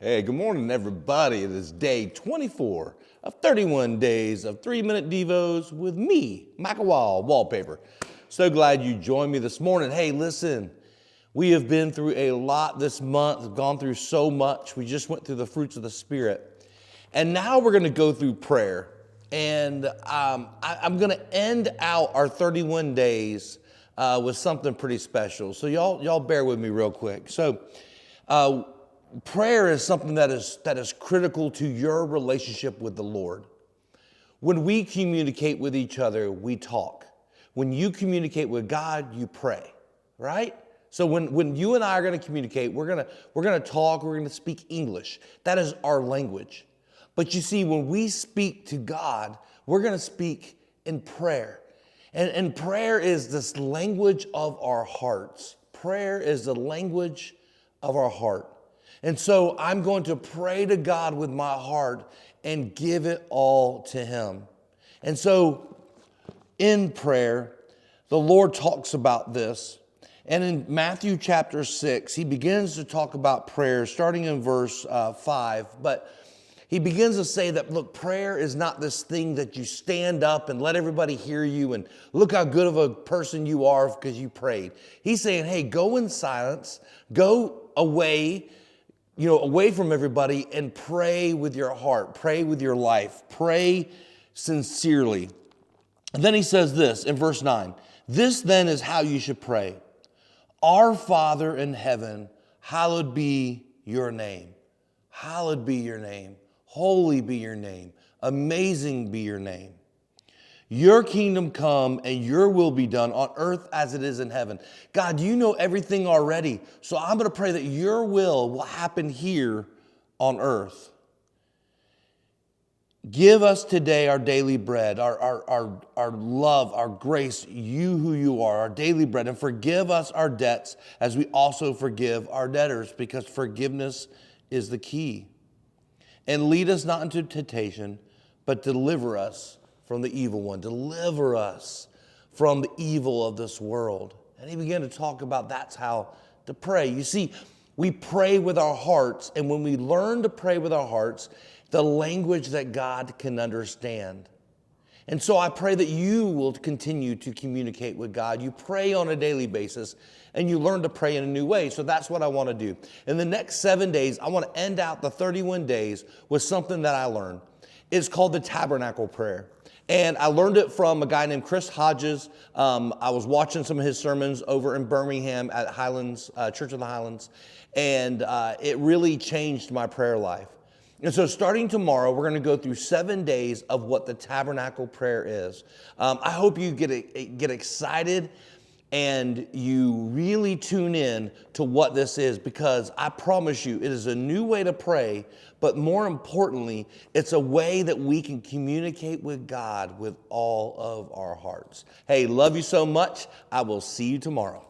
Hey, good morning, everybody. It is day 24 of 31 days of 3-minute Devos with me, Michael Wallpaper. So glad you joined me this morning. Hey, listen, we have been through a lot this month, gone through so much. We just went through the fruits of the Spirit. And now we're going to go through prayer. And I'm going to end out our 31 days with something pretty special. So y'all bear with me real quick. So prayer is something that is critical to your relationship with the Lord. When we communicate with each other, we talk. When you communicate with God, you pray, right? So when you and I are going to communicate, we're going to talk, we're going to speak English. That is our language. But you see, when we speak to God, we're going to speak in prayer. And prayer is this language of our hearts. Prayer is the language of our heart. And so I'm going to pray to God with my heart and give it all to Him. And so in prayer, the Lord talks about this. And in Matthew chapter 6, He begins to talk about prayer, starting in verse 5. But He begins to say that, look, prayer is not this thing that you stand up and let everybody hear you and look how good of a person you are because you prayed. He's saying, hey, go in silence, go away from everybody and pray with your heart, pray with your life, pray sincerely. And then he says this in verse 9, this then is how you should pray. Our Father in heaven, hallowed be your name. Hallowed be your name. Holy be your name. Amazing be your name. Your kingdom come and your will be done on earth as it is in heaven. God, you know everything already. So I'm going to pray that your will happen here on earth. Give us today our daily bread, our love, our grace, you who you are, our daily bread. And forgive us our debts as we also forgive our debtors, because forgiveness is the key. And lead us not into temptation, but deliver us from the evil one. Deliver us from the evil of this world. And he began to talk about that's how to pray. You see, we pray with our hearts, and when we learn to pray with our hearts, the language that God can understand. And so I pray that you will continue to communicate with God. You pray on a daily basis, and you learn to pray in a new way. So that's what I want to do. In the next 7 days, I want to end out the 31 days with something that I learned. It's called the tabernacle prayer. And I learned it from a guy named Chris Hodges. I was watching some of his sermons over in Birmingham at Highlands, Church of the Highlands. And it really changed my prayer life. And so starting tomorrow, we're going to go through 7 days of what the tabernacle prayer is. I hope you get excited and you really tune in to what this is, because I promise you, it is a new way to pray, but more importantly, it's a way that we can communicate with God with all of our hearts. Hey, love you so much. I will see you tomorrow.